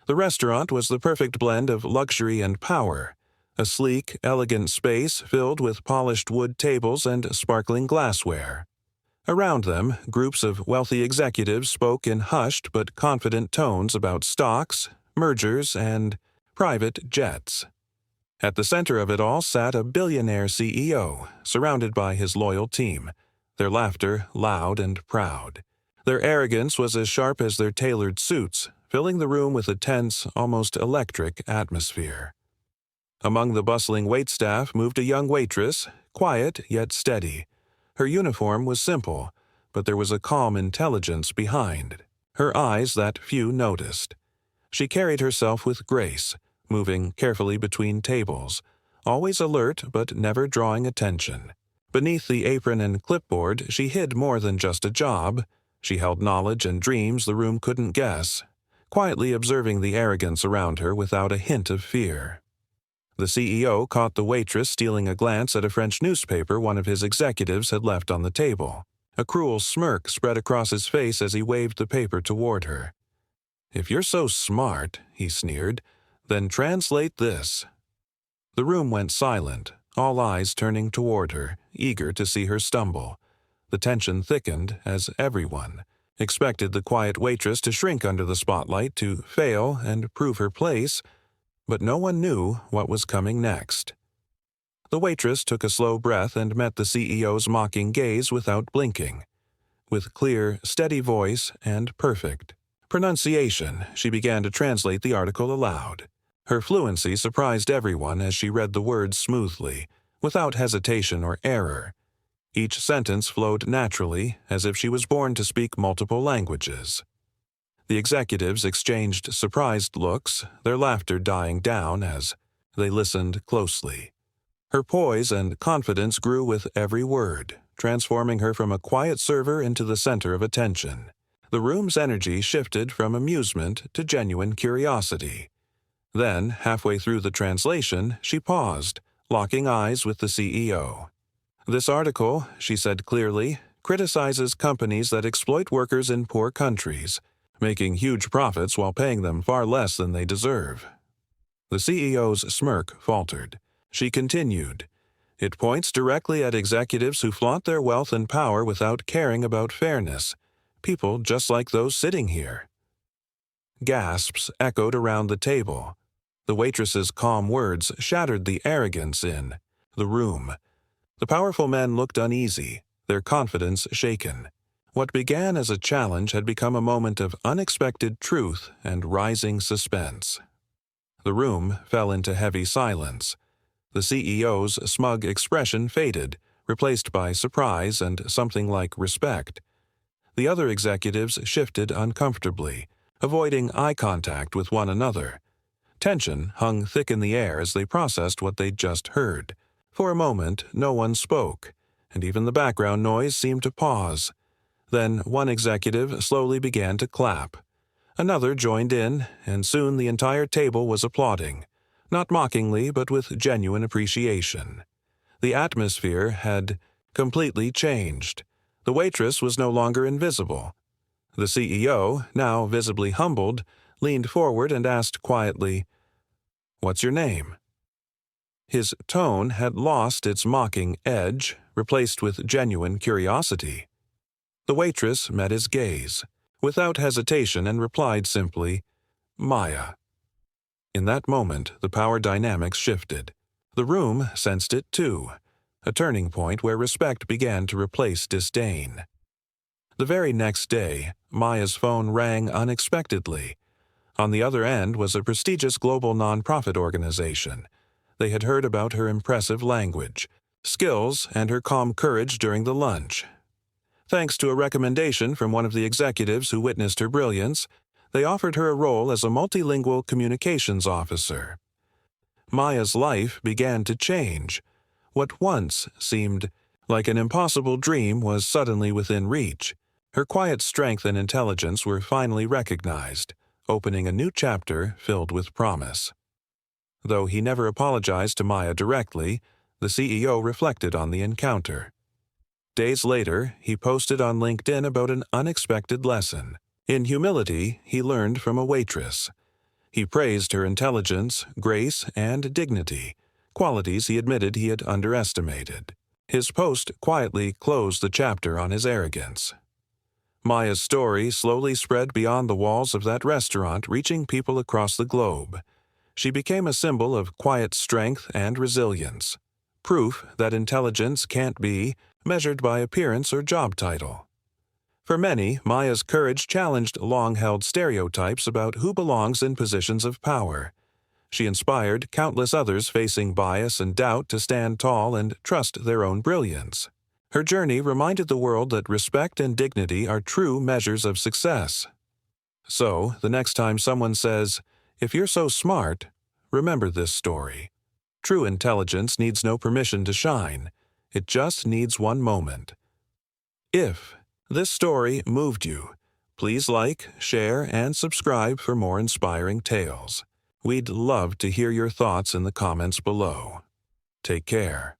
The restaurant was the perfect blend of luxury and power, a sleek, elegant space filled with polished wood tables and sparkling glassware. Around them, groups of wealthy executives spoke in hushed but confident tones about stocks, mergers, and private jets. At the center of it all sat a billionaire CEO, surrounded by his loyal team, their laughter loud and proud. Their arrogance was as sharp as their tailored suits, filling the room with a tense, almost electric atmosphere. Among the bustling waitstaff moved a young waitress, quiet yet steady. Her uniform was simple, but there was a calm intelligence behind, her eyes that few noticed. She carried herself with grace, moving carefully between tables, always alert but never drawing attention. Beneath the apron and clipboard, she hid more than just a job. She held knowledge and dreams the room couldn't guess, quietly observing the arrogance around her without a hint of fear. The CEO caught the waitress stealing a glance at a French newspaper one of his executives had left on the table. A cruel smirk spread across his face as he waved the paper toward her. "If you're so smart," he sneered, "then translate this." The room went silent, all eyes turning toward her, eager to see her stumble. The tension thickened as everyone expected the quiet waitress to shrink under the spotlight, to fail and prove her place, but no one knew what was coming next. The waitress took a slow breath and met the CEO's mocking gaze without blinking. With clear, steady voice and perfect pronunciation, she began to translate the article aloud. Her fluency surprised everyone as she read the words smoothly, without hesitation or error. Each sentence flowed naturally, as if she was born to speak multiple languages. The executives exchanged surprised looks, their laughter dying down as they listened closely. Her poise and confidence grew with every word, transforming her from a quiet server into the center of attention. The room's energy shifted from amusement to genuine curiosity. Then, halfway through the translation, she paused, locking eyes with the CEO. "This article," she said clearly, "criticizes companies that exploit workers in poor countries, making huge profits while paying them far less than they deserve." The CEO's smirk faltered. She continued, "It points directly at executives who flaunt their wealth and power without caring about fairness, people just like those sitting here." Gasps echoed around the table. The waitress's calm words shattered the arrogance in the room. The powerful men looked uneasy, their confidence shaken. What began as a challenge had become a moment of unexpected truth and rising suspense. The room fell into heavy silence. The CEO's smug expression faded, replaced by surprise and something like respect. The other executives shifted uncomfortably, avoiding eye contact with one another. Tension hung thick in the air as they processed what they'd just heard. For a moment, no one spoke, and even the background noise seemed to pause. Then one executive slowly began to clap. Another joined in, and soon the entire table was applauding, not mockingly but with genuine appreciation. The atmosphere had completely changed. The waitress was no longer invisible. The CEO, now visibly humbled, leaned forward and asked quietly, "What's your name?" His tone had lost its mocking edge, replaced with genuine curiosity. The waitress met his gaze, without hesitation, and replied simply, "Maya." In that moment, the power dynamics shifted. The room sensed it too, a turning point where respect began to replace disdain. The very next day, Maya's phone rang unexpectedly. On the other end was a prestigious global nonprofit organization. They had heard about her impressive language, skills, and her calm courage during the lunch. Thanks to a recommendation from one of the executives who witnessed her brilliance, they offered her a role as a multilingual communications officer. Maya's life began to change. What once seemed like an impossible dream was suddenly within reach. Her quiet strength and intelligence were finally recognized, opening a new chapter filled with promise. Though he never apologized to Maya directly, the CEO reflected on the encounter. Days later, he posted on LinkedIn about an unexpected lesson. In humility, he learned from a waitress. He praised her intelligence, grace, and dignity, qualities he admitted he had underestimated. His post quietly closed the chapter on his arrogance. Maya's story slowly spread beyond the walls of that restaurant, reaching people across the globe. She became a symbol of quiet strength and resilience, proof that intelligence can't be measured by appearance or job title. For many, Maya's courage challenged long-held stereotypes about who belongs in positions of power. She inspired countless others facing bias and doubt to stand tall and trust their own brilliance. Her journey reminded the world that respect and dignity are true measures of success. So, the next time someone says, "If you're so smart," remember this story. True intelligence needs no permission to shine. It just needs one moment. If this story moved you, please like, share, and subscribe for more inspiring tales. We'd love to hear your thoughts in the comments below. Take care.